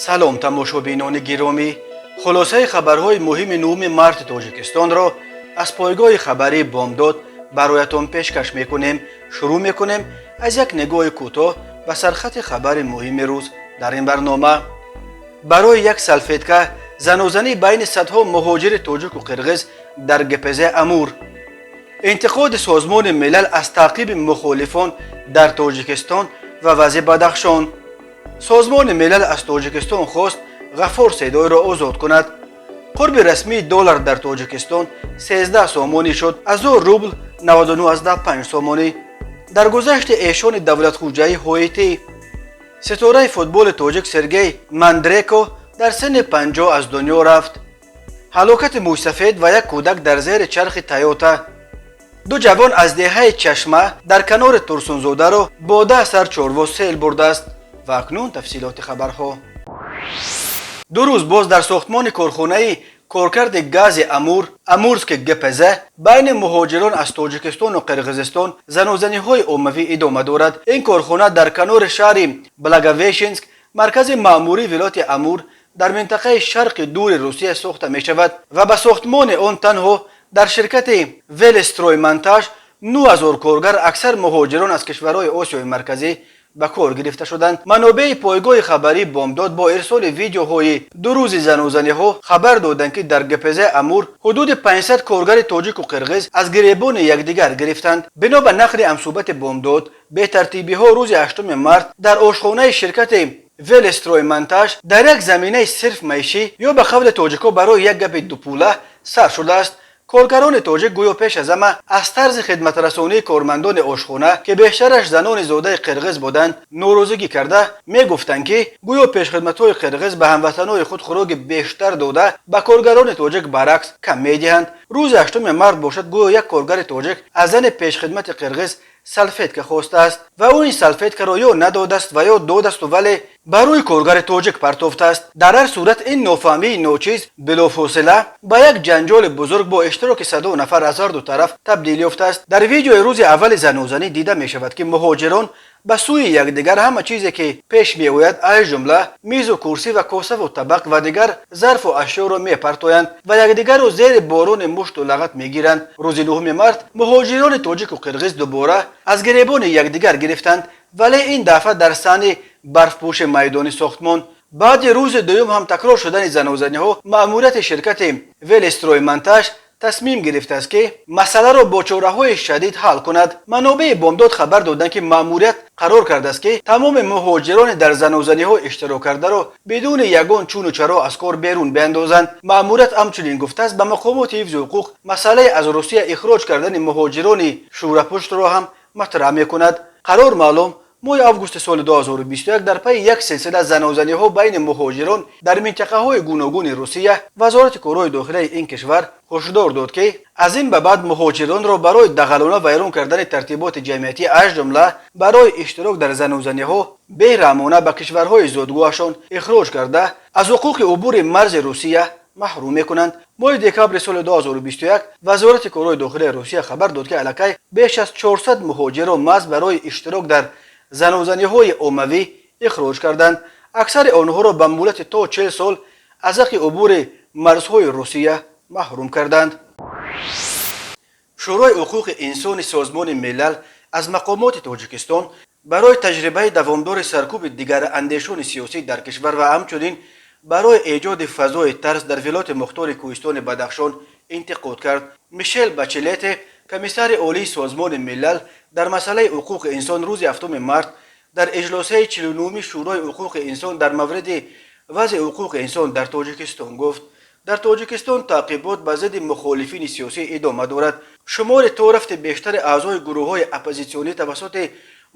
салом тамошобинони гиромӣ, хулосаи хабарҳои муҳими 9 марти тоҷикистонро аз пойгоҳи хабарии бомдод бароятон пешкаш мекунем. шурӯъ мекунем аз як нигоҳи кӯтоҳ ба сархати хабари муҳими рӯз. дар ин барнома барои як салфетка занозанӣ байни садҳо муҳоҷири тоҷику қирғиз дар гпз амур, интиқоди созмони милал аз таъқиби мухолифон дар тоҷикистон ва вазъи бадахшон. созмони милал аз тоҷикистон хост ғаффор седойро озод кунад. қурби расмии доллар дар тоҷикистон 13 сомонӣ шуд, 1000 рубл 99,5 сомонӣ. дар гузашти эшони давлатхӯҷаи ҳоитӣ, ситораи футболи тоҷик Сергей Мандреко дар синни 50 аз дунё рафт. ҳалокати мӯйсафед ва як кӯдак дар зери чархи Тойота. ду ҷавон аз деҳаи Чашма дар канори Турсунзодаро бо 10 сар чорвоз сел бурдааст. ва акнун тафсилоти хабарҳо. ду рӯз боз дар сохтмони корхонаи коркарди гази Амурский ГПЗ байни муҳоҷирон аз Тоҷикистону Қирғизистон занозаниҳои оммавӣ идома дорад. ин корхона дар канори шаҳри Благовещенск, маркази маъмурии вилояти Амур дар минтақаи шарқи дури Русия сохта мешавад ва ба сохтмони он танҳо дар ширкати Велестроймонтаж 9000 коргар, аксар муҳоҷирон аз кишварҳои Осиёи марказӣ ба кор гирифта шуданд. манобеи пойгоҳи хабарии бомдод бо ирсоли видеоҳои ду рӯзи занозаниҳо хабар доданд, ки дар ГПЗ Амур ҳудуди 500 коргари тоҷику қирғиз аз гиребони якдигар гирифтанд. бино ба нақли амсубати бомдод, бетартибиҳо рӯзи 8 март дар ошхонаи ширкати Велестроймонтаж дар як заминаи сирф маишӣ ё ба қавли тоҷико барои як гапи дупӯла сар шудааст. коргарони тоҷик гӯё пеш аз ҳама аз тарзи хидматрасонии кормандони ошхона, ки бештараш занони зодаи қирғиз буданд, норӯзигӣ карда мегуфтанд, ки гӯё пешхидматҳои қирғиз ба ҳамватанони худ хӯроки бештар дода, ба коргарони тоҷик баръакс кам медиҳанд. рӯзи 8 март бошад, гӯё як коргари тоҷик аз зани пешхидмати қирғиз салфетка хостааст ва ӯ ин салфеткаро ё надодааст ва ё додаасту, вале ба рӯи коргари тоҷик партофтааст. дар ҳар сурат ин нофаҳмии ночиз билофосила ба як ҷанҷоли бузург бо иштироки садо нафар аз ҳарду тараф табдил ёфтааст. дар видеои рӯзи аввали занозанӣ дида мешавад, ки муҳоҷирон ба сӯи якдигар ҳама чизе ки пеш меояд, аз ҷумла мизу курсӣ ва косаву табақ ва дигар зарфу ашёро мепартоянд ва якдигарро зери борони мушту лағат мегиранд. рӯзи 9 март муҳоҷирони тоҷику қирғиз дубора аз гиребони якдигар гирифтанд, вале ин дафъа дар саҳни барфпӯши майдони сохтмон. баъди рӯзи дуюм ҳам такрор шудани занозаниҳо, маъмурияти ширкати Велестроймонтаж тасмим гирифтааст, ки масъаларо бо чораҳои шадид ҳал кунад. манобеи бомдод хабар доданд, ки маъмурият қарор кардааст, ки тамоми муҳоҷирони дар занозаниҳо иштироккардаро бидуни ягон чуну чаро аз кор берун биандозанд. маъмурият ҳамчунин гуфтааст, ба мақомоти ҳифзи ҳуқуқ масъалаи аз Русия ихроҷ кардани муҳоҷирони шӯрапуштро ҳам матраҳ мекунад. қарор маълум моҳи августи соли 2021 дар пайи як силсила занозаниҳо байни муҳоҷирон дар минтақаҳои гуногуни Русия, вазорати корҳои дохилаи ин кишвар ҳушдор дод, ки аз ин ба баъд муҳоҷиронро барои дағалона вайрон кардани тартиботи ҷамъиятӣ, аз ҷумла барои иштирок дар занозаниҳо бераҳмона ба кишварҳои зодгоҳашон ихроҷ карда, аз ҳуқуқи убури марзи Русия маҳрум мекунанд. моҳи декабри соли 2021 вазорати корҳои дохилаи Русия хабар дод, ки аллакай беш аз 400 муҳоҷирро маҳз барои иштирок дар занозаниҳои оммавӣ ихроҷ карданд. аксари онҳоро ба муддати то 40 сол аз ҳаққи убури марзҳои Русия маҳрум карданд. шӯрои ҳуқуқи инсони созмони милал аз мақомоти Тоҷикистон барои таҷрибаи давомдори саркӯби дигарандешони сиёсӣ дар кишвар ва ҳамчунин барои эҷоди фазои тарс дар вилояти мухтори Кӯҳистони Бадахшон интиқод кард. Мишел Бачелете, комиссари олии созмони милал дар масъалаи ҳуқуқи инсон, рӯзи 7 март дар иҷлосаи 49 шӯрои ҳуқуқи инсон дар мавриди вазъи ҳуқуқи инсон дар Тоҷикистон гуфт: дар Тоҷикистон таъқибот ба зидди мухолифини сиёсӣ идома дорад. шумори то рафти бештари аъзои гурӯҳҳои оппозитсионӣ тавассути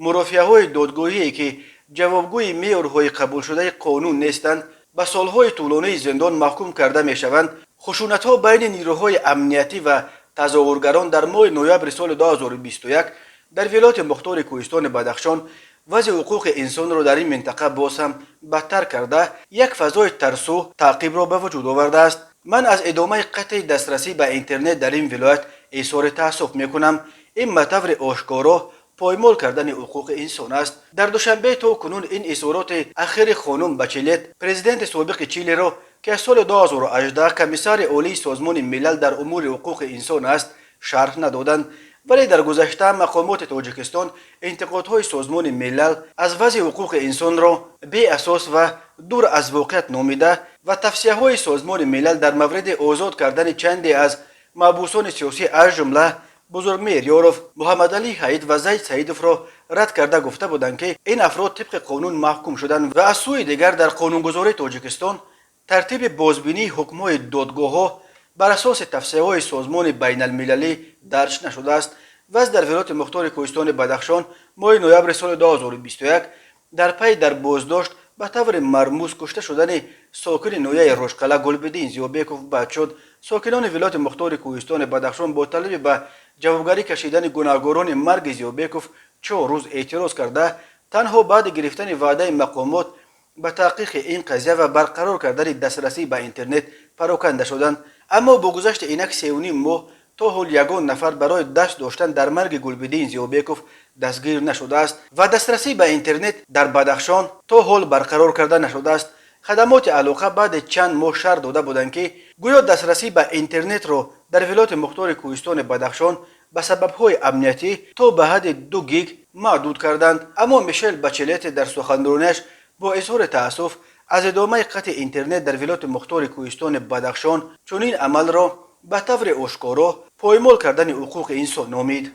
мурофиаҳои додгоҳие, ки ҷавобгӯи меъёрҳои қабулшудаи қонун нестанд, ба солҳои тӯлонии зиндон маҳкум карда мешаванд. хушунатҳо байни нирӯҳои амниятӣ ва тазоввургарон дар моҳи ноябри соли 2021 дар вилояти мухтори Кӯҳистони Бадахшон вазъи ҳуқуқи инсонро дар ин минтақа боз ҳам бадтар карда, як фазои тарсу таъқибро ба вуҷуд овардааст. ман аз идомаи қатъи дастрасӣ ба интернет дар ин вилоят изҳори таассуф мекунам. ин ба таври ошкоро پایمال کردن حقوق انسان است. در دوشنبه تا کنون این اظهارات اخیر خانم بچلت پرزیدنت سابق چیلی را که از سال 2018 کمیسر عالی سازمان ملل در امور حقوق انسان است شرح ندادند، ولی در گذشته مقامات تاجیکستان انتقادهای سازمان ملل از وضع حقوق انسان را بی اساس و دور از واقعیت نامیده و توصیه‌های سازمان ملل در مورد آزاد کردن چندی از محبوسان سیاسی از جمله بزرگمیر یاروف، محمد علی حید و زید سعیدوف را رد کرده گفته بودند که این افراد طبق قانون محکوم شدند و از سوی دیگر در قانونگذاری تاجیکستان ترتیب بازبینی حکم‌های دادگاه‌ها بر اساس توصیه‌های سازمان بین المللی درج نشده است و از در ولایت مختار کوهستان بدخشان ماه نوامبر سال 2021 در پی در بازداشت به طور مرموز کشته شدن ساکن نویه روشقلعه گلبدین زیابیکوف بعد شد. ساکنان ولایت مختار کوهستان بدخشان با طلب به جوابگری کشیدن گناهکاران مرگ زیابیکوف 4 روز اعتراض کرده تنها بعد گرفتن وعده مقامات به تحقیق این قضیه و برقرار کردن دسترسی به اینترنت پراکنده شدند. اما با گذشت اینک 3.5 ماه تا حال یگان نفر برای دست داشتن در مرگ گلبدین زیابیکوف دستگیر نشده است و دسترسی به اینترنت در بدخشان تا حال برقرار کرده نشده است. خدمات علاقه بعد چند ماه شرح داده بودند که گویا دسترسی به اینترنت را در ولایت مختار کوهستان بدخشان به سبب‌های امنیتی تا به حد 2 گیگ محدود کردند. اما میشل بچلت در سخنرانیش با اظهار تأسف از ادامه قطع اینترنت در ولایت مختار کوهستان بدخشان چنین عمل را به طور آشکارا پایمال کردن حقوق انسان نامید.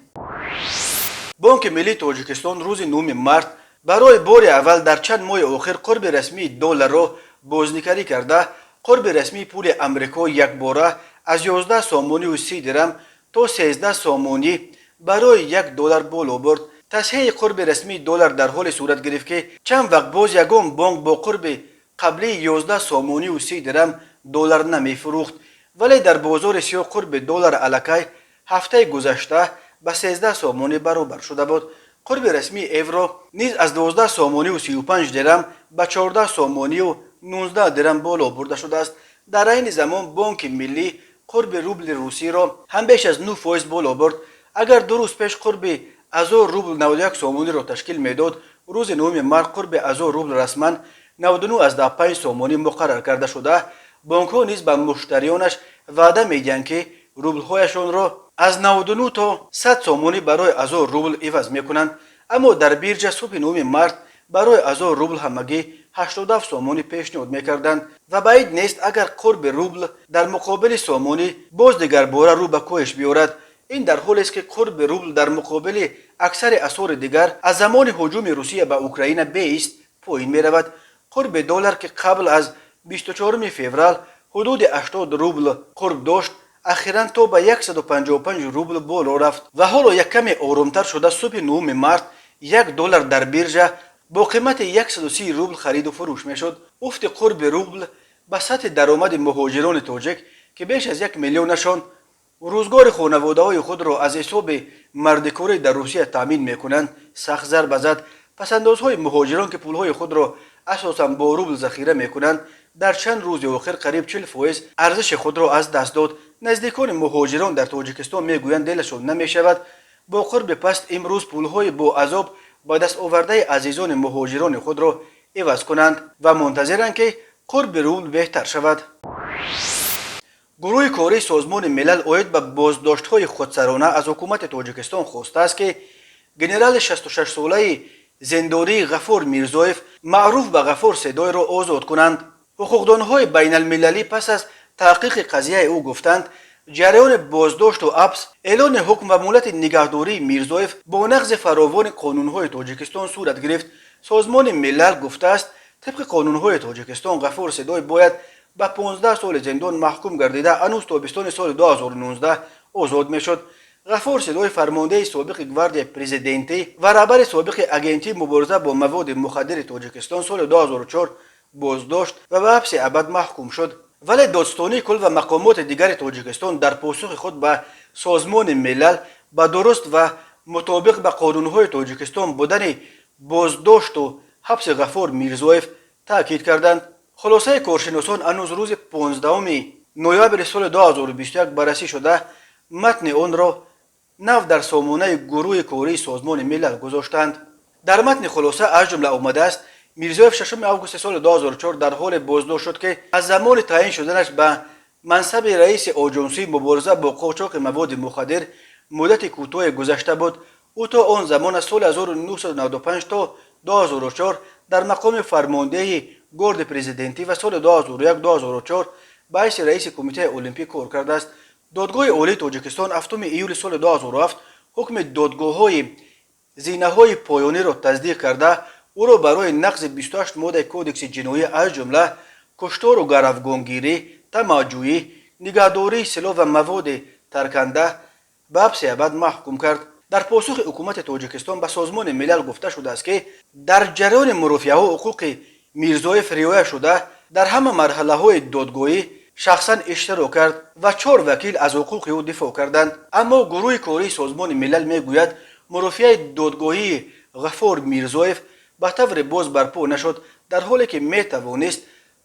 بانک ملی تاجیکستان روز 9 مارس برای بار اول در چند ماه آخر قرب رسمی دلار را بازنگری کرده قرب رسمی پول امریکا یک باره از 11 سامانی و 30 درم تا 13 سامانی برای $1 بالا برد. تصحیح قرب رسمی دلار در حال صورت گرفت که چند وقت باز یگان بانک با قرب قبلی 11 سامانی و 30 درم دلار نمی فروخت، ولی در بازار سیاه قرب دلار الکی هفته گذشته به 13 سامانی برابر شده بود. قرب رسمی ایورو نیز از 12 سامانی و 35 درم به 14 سامانی و 19 درم بالا برده شده است. در این زمان بانک ملی قرب روبل روسی را هم بیش از 9% بالا برد. اگر 2 روز پیش قرب 1000 روبل 91 سامانی را تشکیل میداد، روز 9 مارس قرب 1000 روبل رسما 99.5 سامانی مقرر کرده شده. بانک ها نیز به مشتریانش وعده میدهند که روبل هایشان را از 99 تا 100 سامانی برای 1000 روبل عوض میکنند. اما در بیرجه صبح 9 مارس برای 1000 روبل همگی 87 سامانی پیشنهاد میکردند و بعید نیست اگر قرب روبل در مقابل سامانی باز دیگر باره رو به کاهش بیارد. این در حالی است که قرب روبل در مقابل اکثر اسعار دیگر از زمان هجوم روسیه به اوکراین بیست پایین می رود. قرب دلار که قبل از 24 فوریه حدود 80 روبل قرب داشت اخیراً تا به 155 روبل بالا رفت و حالا یک کمی آرامتر شده. صبح 9 مارس $1 در بیرجه با قیمت 130 روبل خرید و فروش می شد. افت قرب روبل به سطح درآمد مهاجران تاجیک که بیش از 1 میلیونشان روزگار خانواده های خود را از حساب مردکاری در روسیه تامین میکنند سخت ضربه زد. پسندازهای مهاجران که پولهای خود را اساساً با روبل ذخیره میکنند در چند روز آخر قریب 40% ارزش خود را از دست داد. نزدیکان مهاجران در تاجیکستان میگویند دلشان نمیشود با قرب پست امروز پولهای با عذاب با دست آورده عزیزان مهاجران خود را عوض کنند و منتظرند که قرب روبل بهتر شود. گروه کاری سازمان ملل اوید به بازداشت‌های خودسرانه از حکومت تاجیکستان خواسته است که ژنرال 66 ساله زندانی غفور میرزایف معروف به غفور صدای را آزاد کنند. حقوقدانهای بین المللی پس از تحقیق قضیه او گفتند جریان بازداشت و حبس، اعلان حکم و مهلت نگهداری میرزایف با نقض فراوان قانون‌های تاجیکستان صورت گرفت. سازمان ملل گفته است طبق قانون‌های تاجیکستان غفور صدای باید به 15 سال زندان محکوم گردیده هنوز تابستان سال 2019 آزاد میشد. غفور صدای فرمانده سابق گواردی پرزیدنتی و رهبر سابق اگنتی مبارزه با مواد مخدر تاجیکستان سال 2004 بازداشت و به حبس ابد محکوم شد. ولی دادستانی کل و مقامات دیگر تاجیکستان در پاسخ خود به سازمان ملل به درست و مطابق به قانون‌های تاجیکستان بودن بازداشت و حبس غفور میرزایف تاکید کردند. خلاصه کارشناسان هنوز روز 15 نوامبر سال 2021 بررسی شده متن آن را نو در سامانه گروه کاری سازمان ملل گذاشتند. در متن خلاصه از جمله آمده است میرزایف 6 آگوست سال 2004 در حال بازداشت شد که از زمان تعیین شدنش به منصب رئیس آژانسی مبارزه با قاچاق مواد مخدر مدت کوتاه گذشته بود. او تا آن زمان از سال 1995 تا 2004 در مقام فرمانده گارد پرزیدنتی و سال 2001-2004 به حیث رئیس کمیته المپیک کار کرده است. دادگاه عالی تاجیکستان 7 ایول سال 2007 حکم دادگاه‌های زینه‌های پایانی را تصدیق کرده او را برای نقض 28 ماده کودکس جنایی از جمله کشتار و گروگانگیری، طمع‌جویی، نگهداری سلاح و مواد ترکنده به حبس ابد محکوم کرد. در پاسخ حکومت تاجیکستان به سازمان ملل گفته شده است که در جریان مرافعه حقوق میرزایف رعایت شده در همه مرحله‌های دادگاهی شخصا اشتراک کرد و 4 وکیل از حقوق او دفاع کردند. اما گروه کاری سازمان ملل میگوید مرافعه دادگاهی غفار میرزایف به طور باز برپا نشد، در حالی که میتوانست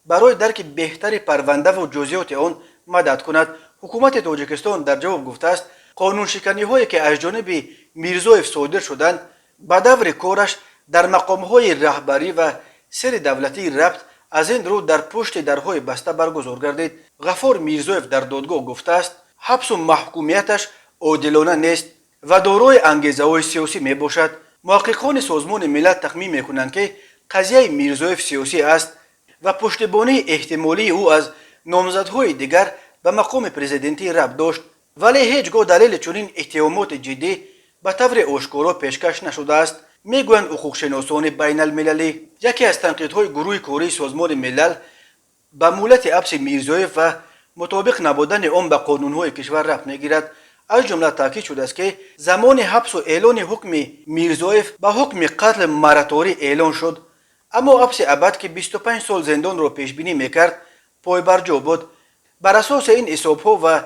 برای درک بهتر پرونده و جزئیات آن مدد کند. حکومت تاجیکستان در جواب گفته است قانون شکنی هایی که از جانب میرزایف صادر شدند به دور کارش در مقام های رهبری و سر دولتی ربط از این رو در پشت درهای بسته برگزار گردید. غفار میرزایف در دادگاه گفته است حبس و محکومیتش عادلانه نیست و دارای انگیزه های سیاسی می باشد. محققان سازمان ملل تخمین می کنند که قضیه میرزایف سیاسی است و پشتیبانی احتمالی او از نامزدهای دیگر به مقام پرزیدنتی ربط داشت، ولی هیچگاه دلیل چنین اتهامات جدی به طور آشکارا پیشکش نشده است. میگویند حقوق شناسان بین المللی یکی از تنقیدهای گروه کاری سازمان ملل به مولت حبس میرزایف و مطابق نبودن آن به قانونهای کشور ربط میگیرد. از جمله تاکید شده است که زمان حبس و اعلان حکم میرزایف به حکم قتل مراتوری اعلان شد، اما حبس ابد که 25 سال زندان را پیش بینی میکرد پایبرجا بود. بر اساس این حسابها و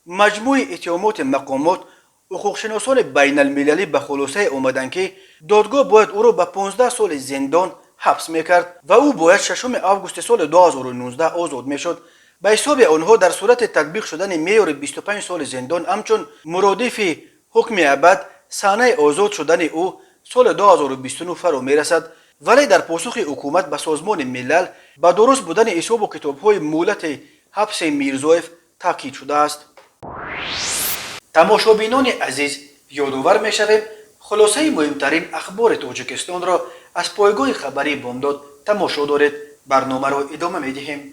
مجموع اتهامات مقامات حقوق شناسان بین المللی به خلاصه آمدند که دادگاه باید او را به 15 سال زندان حبس میکرد و او باید 6 آگوست سال 2019 آزاد میشد. به حساب آنها در صورت تطبیق شدن معیار 25 سال زندان همچون مرادف حکم ابد صحنه آزاد شدن او سال 2029 فرا میرسد. ولی در پاسخ حکومت به سازمان ملل به درست بودن حساب و کتاب‌های مولت حبس میرزایف تاکید شده است. تماشابینان عزیز، یادآور می‌شویم خلاصه مهمترین اخبار تاجیکستان را از پایگاه خبری بامداد تماشا دارید. برنامه را ادامه می‌دهیم.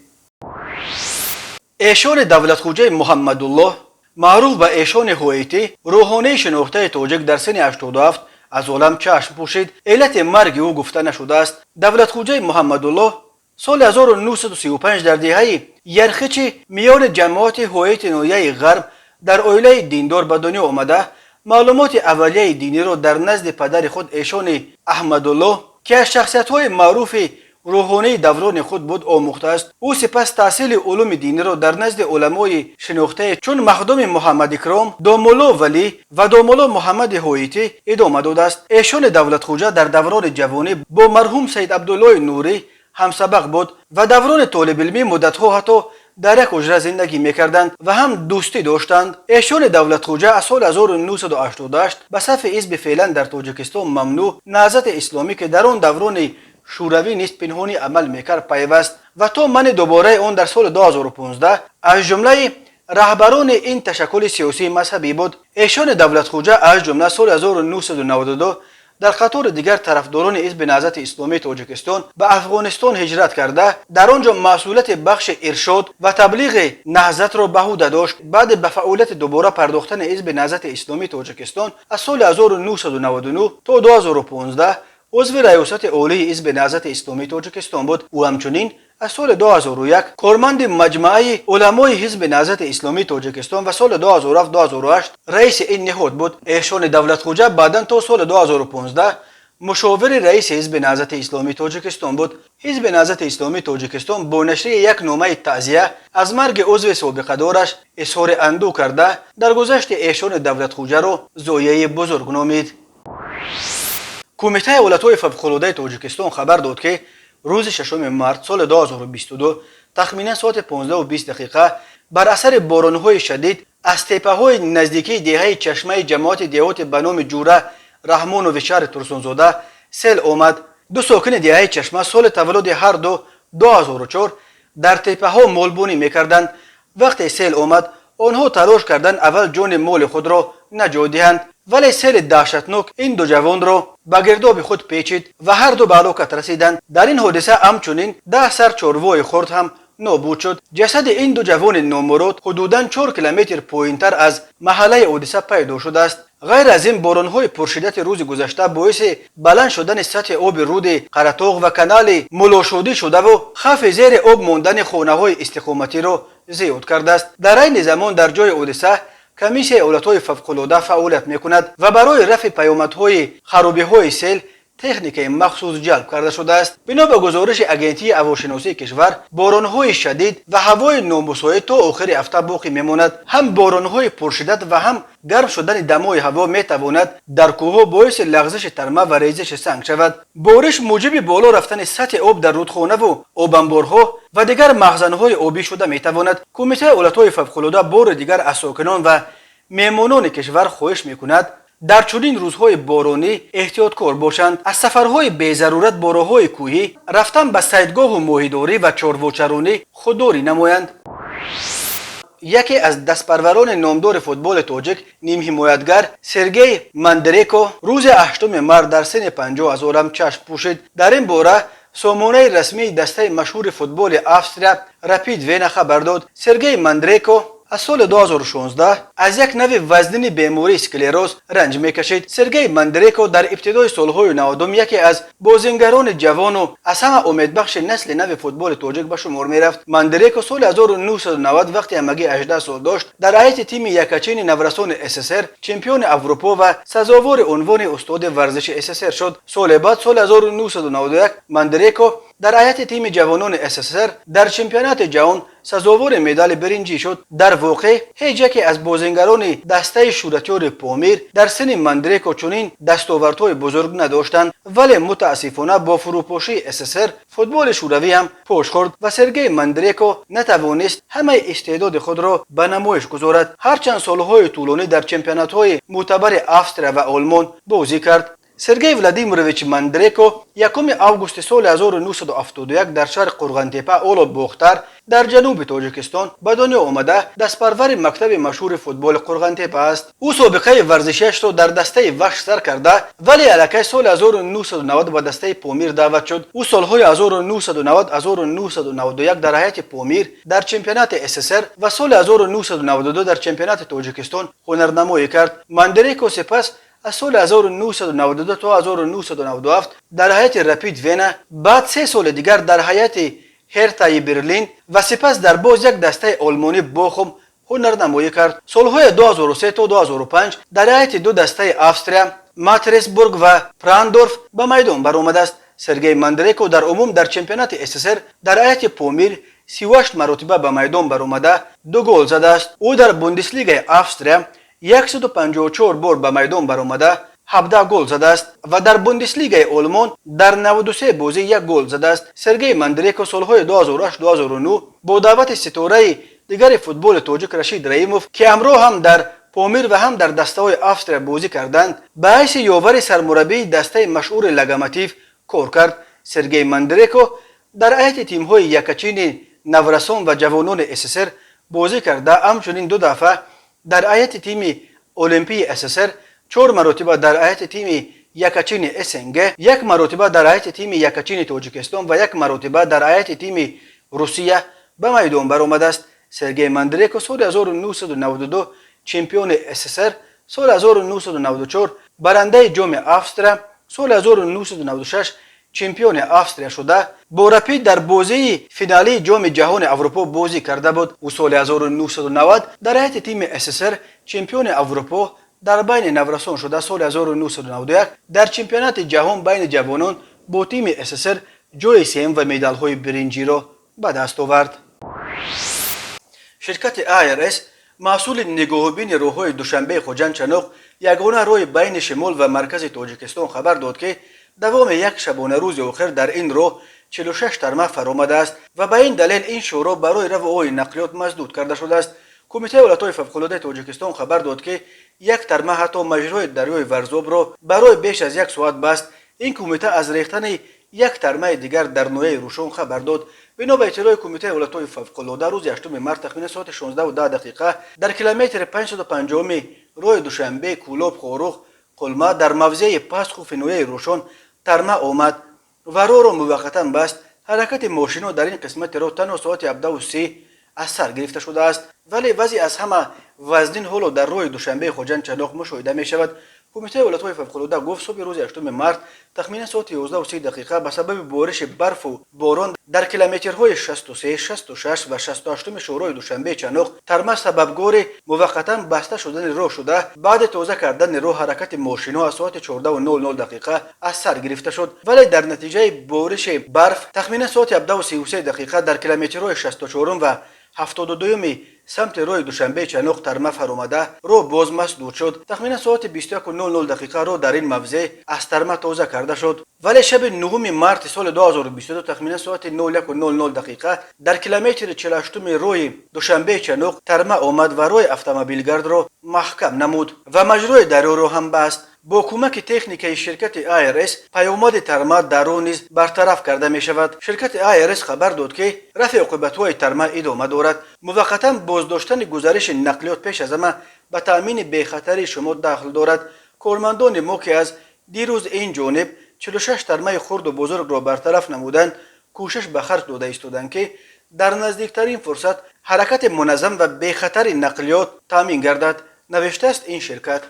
ایشان دولتخوجه محمدالله معروف به ایشان هویتی روحانی شناخته تاجیک در سن 87 از عالم چشم پوشید. علت مرگ او گفته نشده است. دولتخوجه محمدالله سال 1935 در دهه یرخچ میان جماعت هویت نویه غرب در عائله دیندار به دنیا آمده. معلومات اولیه دینی را در نزد پدر خود ایشان احمدالله که از شخصیت‌های معروف روحانی دوران خود بود آموخته است. او سپس تحصیل علوم دینی را در نزد علمای شناخته چون مخدوم محمد اکرام، دامولا ولی و دامولا محمد هویتی ادامه داده است. ایشان دولتخوجه در دوران جوانی با مرحوم سید عبدالله نوری همسبق بود و دوران طالب علمی مدت‌ها حتی در یک حجره زندگی میکردند و هم دوستی داشتند. ایشان دولتخوجه از سال 1988 به صف حزب فعلا در تاجیکستان ممنوع نهضت اسلامی که در آن دوران شوروی نیست پنهانی عمل میکرد پیوست و تا من دوباره آن در سال 2015 از جمله رهبران این تشکل سیاسی مذهبی بود. ایشان دولتخوجه از جمله سال 1992 در قطار دیگر طرفداران حزب نهضت اسلامی تاجیکستان به افغانستان هجرت کرده در آنجا مسئولیت بخش ارشاد و تبلیغ نهضت را به عهده داشت. بعد به فعالیت دوباره پرداختن حزب نهضت اسلامی تاجیکستان از سال 1999 تا 2015 عضو ریاست عالی حزب نهضت اسلامی تاجیکستان بود. او همچنین از سال 2001 کارمند مجمع علمای حزب نهضت اسلامی تاجیکستان و سال 2007-2008 رئیس این نهاد بود. ایشان دولتخوجه بعدا تا سال 2015 مشاور رئیس حزب نهضت اسلامی تاجیکستان بود. حزب نهضت اسلامی تاجیکستان با نشر یک نامه تعزیه از مرگ عضو سابقه دارش اظهار اندوه کرده درگذشت ایشان دولتخوجه را ضایعه بزرگ نامید. کمیته ایالت‌های فوق‌العاده تاجیکستان خبر داد که روز 6 مارس سال 2022 تخمینا ساعت 15:20 بر اثر باران‌های شدید از تپه‌های نزدیکی دهه چشمه جماعت دیوت به نام جوره رحمان و وشار ترسونزاده سیل آمد. دو ساکن دهه چشمه سال تولد هر دو 2004 در تپه‌ها مالبونی می‌کردند. وقتی سیل آمد آنها تلاش کردند اول جان مال خود را نجات دهند، ولی سیل دهشتناک این دو جوان را به گرداب خود پیچید و هر دو به هلاکت رسیدند. در این حادثه همچنین 10 سر چاروای خرد هم نابود شد. جسد این دو جوان نامراد حدوداً 4 کیلومتر پایین‌تر از محله حادثه پیدا شده است. غیر از این باران‌های پرشدت روز گذشته باعث بلند شدن سطح آب رود قرطاق و کانال ملاشودی شده و خف زیر آب ماندن خانه‌های استقامتی را زیاد کرده است. در این زمان در جای حادثه کمیسیون حالت‌های فوق‌العاده فعالیت می‌کند و برای رفع پیامدهای خرابی‌های سیل تکنیک مخصوص جلب کرده شده است. بنا به گزارش اگنتی هواشناسی کشور باران‌های شدید و هوای نامساعد تا آخر هفته باقی میماند. هم باران‌های پرشدت و هم گرم شدن دمای هوا میتواند در کوه‌ها باعث لغزش ترمه و ریزش سنگ شود. بارش موجب بالا رفتن سطح آب در رودخانه و آبانبارها و دیگر مخزن‌های آبی شده میتواند. کمیته حالت‌های فوق‌العاده بار دیگر از ساکنان و مهمانان کشور خواهش میکند در چنین روزهای بارانی احتیاطکار باشند. از سفرهای بی ضرورت با راه‌های کوهی، رفتن به صیدگاه و ماهیداری و چارواچرانی خودداری نمایند. یکی از دستپروران نامدار فوتبال تاجیک نیم حمایتگر سرگئی ماندریکو روز 8 مارس در سن 50 از عالم چشم پوشید. در این باره سامانه رسمی دسته مشهور فوتبال افسریا رپید وین خبر داد. سرگئی ماندریکو از سال 2016 از یک نوع وزنی بیماری اسکلروز رنج میکشید. سرگئی ماندریکو در ابتدای سالهای 90 یکی از بازیگران جوان و از همه امیدبخش نسل نو فوتبال تاجیک به شمار میرفت. ماندریکو سال 1990 وقتی همگی 18 سال داشت در هیئت تیم یکچین نورسان SSR چمپیون اروپا و سزاوار عنوان استاد ورزش SSR شد. سال بعد سال 1991 ماندریکو در هیئت تیم جوانان SSR در چمپیونات جهان سزاوار مدال برنجی شد. در واقع هیچ یکی از بازیگران دسته شورتیار پامیر در سن ماندریکو چنین دستاوردهای بزرگ نداشتند، ولی متاسفانه با فروپاشی SSR فوتبال شوروی هم پاش خورد و سرگئی ماندریکو نتوانست همه استعداد خود را به نمایش گذارد. هرچند سالهای طولانی در چمپیونات‌های معتبر افسریا و آلمان بازی کرد. سرگئی ولادیمیروویچ ماندریکو 1 آگوست سال 1971 در شهر قرغنتپه اولاد باختر در جنوب تاجیکستان به دنیا آمده دستپرور مکتب مشهور فوتبال قرغنتپه است. او سابقه ورزشیش را در دسته وحش سر کرده ولی الکی سال 1990 به دسته پامیر دعوت شد. او سالهای 1990 1991 در هیئت پامیر در چمپیونات SSR و سال 1992 در چمپیونات تاجیکستان هنرنمایی کرد. ماندریکو سپس از سال 1992 تا 1997 در هیئت رپید وین، بعد 3 سال دیگر در هیئت هرتای برلین و سپس در باز یک دسته آلمانی بوخم هنرنمایی کرد. سالهای 2003 تا 2005 در هیئت دو دسته افسریا ماتریسبورگ و پراندورف به میدان برآمده است. سرگئی ماندریکو در عموم در چمپیونات SSR در هیئت پامیر 38 مرتبه به میدان برآمده 2 گل زده است. او در بوندسلیگای افسریا 154 بار به میدان برآمده 17 گل زده است و در بوندسلیگای آلمان در 93 بازی 1 گل زده است. سرگئی ماندریکو سالهای 2008-2009 با دعوت ستاره دیگر فوتبال تاجیک رشید رحیموف که همراه هم در پامیر و هم در دسته های افسریا بازی کردند به حیث یاور سرمربی دسته مشهور لگاماتیو کار کرد. سرگئی ماندریکو در هیئت تیم های یکچین نورسان و جوانان SSR بازی کرده. همچنین 2 دفعه در هیئت تیم المپی SSR، 4 مرتبه در هیئت تیم یکچین SNG، 1 مرتبه در هیئت تیم یکچین تاجیکستان و 1 مرتبه در هیئت تیم روسیه به میدان برآمده است. سرگئی ماندریکو سال 1992 چمپیون SSR، سال 1994 برنده جام افسریا، سال 1996 چمپیون افسریا شده. با رپید در بازی فینالی جام جهان اروپا بازی کرده بود. و سال 1990 در هیئت تیم SSR چمپیون اروپا در بین نورسان شده. سال 1991 در چمپیونات جهان بین جوانان با تیم SSR جای سوم و مدال های برنجی را به دست آورد. شرکت IRS مسئول نگاهبین راههای دوشنبه خوجند چنوق یگانه راه بین شمال و مرکز تاجیکستان خبر داد که دوام 1 شبانه روز آخر در این راه 46 ترمه فرآمده است و به این دلیل این شورا برای رفع اوی نقلیات مسدود کرده شده است. کمیته ولایت‌های فوق‌العاده تاجیکستان خبر داد که یک ترمه حتی مجرای دریای ورزاب را برای بیش از یک ساعت بست. این کمیته از ریختن یک ترمه دیگر در نویه روشن خبر داد. بنا به اطلاع کمیته ولایت‌های فوق‌العاده روز 8 مارس تخمین ساعت 16:10 در کیلومتر 550 راه دوشنبه کولاب خاروخ قلمه در موضع پاسخوف نویه روشن ترمه آمد و راه را موقتا بست. حرکت ماشینا در این قسمت را تنها ساعت 17:30 از سر گرفته شده است، ولی وضع از همه وزنین حالا در راه دوشنبه خوجند چناق مشاهده می شود. کمیته ولایت‌های فوق‌العاده گفت صبح روز 8 مارس تخمین ساعت 11:30 به سبب بارش برف و باران در کیلومترهای 63، 66 و 68 شورای دوشنبه چناق ترمه سببگار موقتا بسته شدن راه شده. بعد تازه کردن راه حرکت ماشینا از ساعت 14:00 از سر گرفته شد، ولی در نتیجه بارش برف تخمین ساعت 17:33 در کیلومترهای 64 و 72 سمت راه دوشنبه چناق ترمه فرآمده راه باز مسدود شد. تخمین ساعت 21:00 راه در این موضع از ترمه تازه کرده شد، ولی شب 9 مارس سال 2022 تخمین ساعت 01:00 در کیلومتر 48 راه دوشنبه چناق ترمه آمد و راه اتومبیلگرد را محکم نمود و مجرای دریا را هم بست. با کمک تکنیکی شرکت IRS پیامد ترمه در راه نیز برطرف کرده می شود. شرکت IRS خبر داد که رفع عاقبت‌های ترمه ادامه دارد. موقتا بازداشتن گزارش نقلیات پیش از همه به تامین بی‌خطری شما دخل دارد. کارمندان ما که از دیروز این جانب 46 ترمه خرد و بزرگ را برطرف نمودند کوشش به خرج داده ایستادند که در نزدیکترین فرصت حرکت منظم و بی‌خطر نقلیات تامین گردد، نوشته است این شرکت.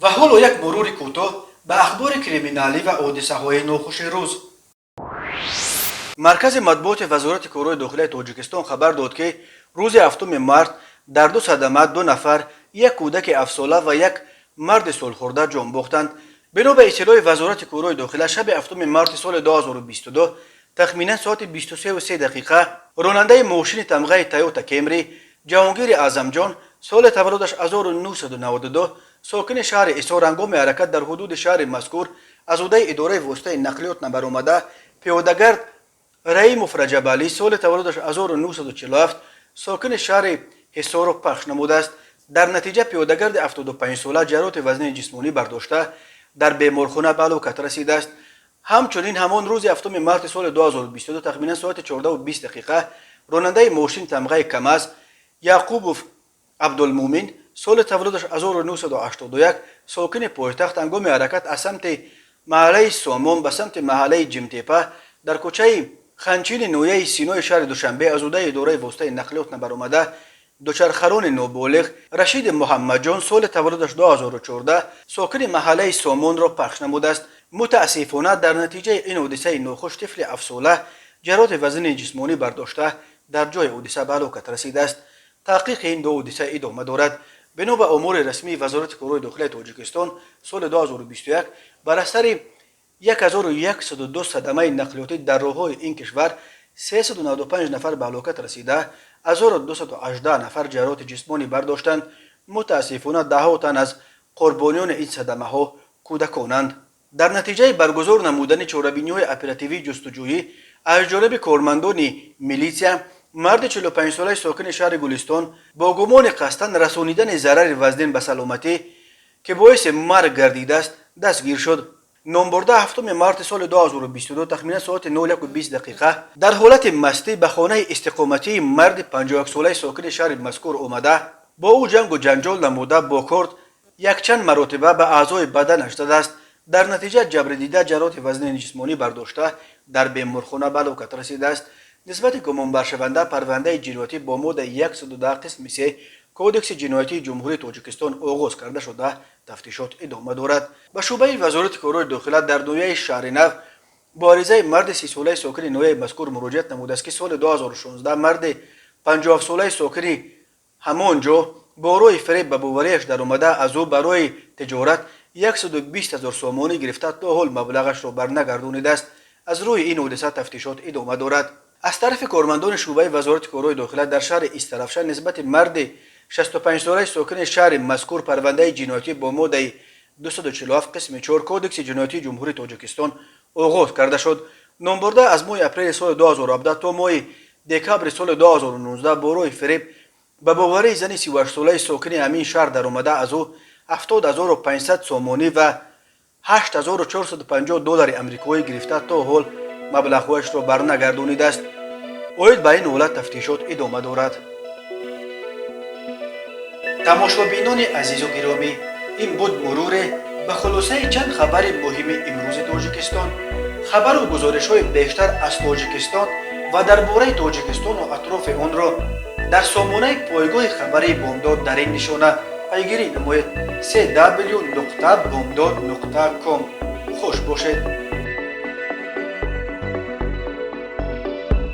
و حالا یک مرور کوتاه به اخبار کریمینالی و حادثه‌های ناخوش روز. مرکز مطبوعات وزارت کارهای داخلی تاجیکستان خبر داد که روز 7 مارس در دو صدمه 2 نفر، یک کودک 7 ساله و یک مرد سالخورده جان باختند. بنا به اطلاع وزارت کارهای داخلی شب 7 مارس سال 2022 تخمینا ساعت 23:03 راننده ماشین تمغه تویوتا کیمری جهانگیر اعظمجان سال تولدش 1992 ساکن شهر اصفهان هنگام حرکت در حدود شهر مذکور از عهده اداره واسطه نقلیات نبر آمده پیاده‌گرد رحیم فرجبالی سال تولدش 1947 ساکن شهر حصار را پخش نموده است. در نتیجه پیاده‌گرد 75 ساله جراحت وزن جسمانی برداشته در بیمارخانه به هلاکت رسیده است. همچنین همان روز 7 مارس سال 2022 تخمین ساعت 14:20 راننده ماشین تمغه کماز یعقوبوف عبدالمومن سال تولدش 1981 ساکن پایتخت هنگام حرکت از سمت محله سامان به سمت محله جمتیپه در کوچه خنچین نویه سینای شهر دوشنبه از عهده اداره واسطه نقلیات نبر آمده دوچرخران نابالغ رشید محمد جان سال تولدش 2014 ساکن محله سامان را پخش نموده است. متاسفانه در نتیجه این حادثه ناخوش طفل 7 ساله جراحت وزن جسمانی برداشته در جای حادثه به هلاکت رسیده است. تحقیق این دو حادثه ادامه دارد. بنا به امور رسمی وزارت کارهای داخلی تاجیکستان سال 2021 بر اثر 1102 صدمه نقلیاتی در راه‌های این کشور 395 نفر به هلاکت رسیده، 1218 نفر جراحت جسمانی برداشتند. متاسفانه ده‌ها تن از قربانیان این صدمه‌ها کودکانند. در نتیجه برگزار نمودن چاره‌بینی‌های اپراتیوی جستجویی از جانب کارمندان میلیسیا مرد 45 ساله ساکن شهر گلستان با گمان قصداً رسانیدن ضرر وزن به سلامتی که باعث مرگ گردیده است دستگیر شد. نامبرده 7 مارس سال 2022 تخمین ساعت 01:20 در حالت مستی به خانه استقامتی مرد 51 ساله ساکن شهر مذکور آمده با او جنگ و جنجال نموده با کارد یک چند مرتبه به اعضای بدنش زده است. در نتیجه جبر دیده جراحت وزن جسمانی برداشته در بیمارخانه به هلاکت رسیده است. نسبت گمان برشونده پرونده جنایتی با ماده 110 قسم 3 کودکس جنایتی جمهوری تاجیکستان آغاز کرده شده تفتیشات ادامه دارد. به شعبه وزارت کارهای داخلی در نویه شهر نو با عریضه مرد 30 ساله ساکن نویه مذکور مراجعت نموده است که سال 2016 مرد 57 ساله ساکن همانجا با روی فریب به باوریش در آمده از او برای تجارت 120,000 سومانی گرفته تا حال مبلغش را برنگردانیده است. از روی این حادثه تفتیشات ادامه دارد. از طرف کارمندان شعبه وزارت کارهای داخلی در شهر استرافشن نسبت مرد 65 ساله ساکن شهر مذکور پرونده جنایتی با ماده 247 قسم 4 کودکس جنایتی جمهوری تاجیکستان آغاز کرده شد. نامبرده از ماه اپریل سال 2017 تا ماه دکبر سال 2019 برای فریب به باوری زن 38 ساله ساکن همین شهر در اومده از او 70500 سومانی و 8450 دلار امریکایی گرفته تا حال مبلغش را برنگردانیده است. اوید به این حالت تفتیشات ادامه دارد. تماشابینان عزیز و گرامی، این بود مرور به خلاصه چند خبر مهم امروز تاجیکستان. خبر و گزارش های بیشتر از تاجیکستان و درباره تاجیکستان و اطراف آن را در سامانه پایگاه خبری بامداد در این نشانه پیگیری نمایید: www.bamdad.com. خوش باشید.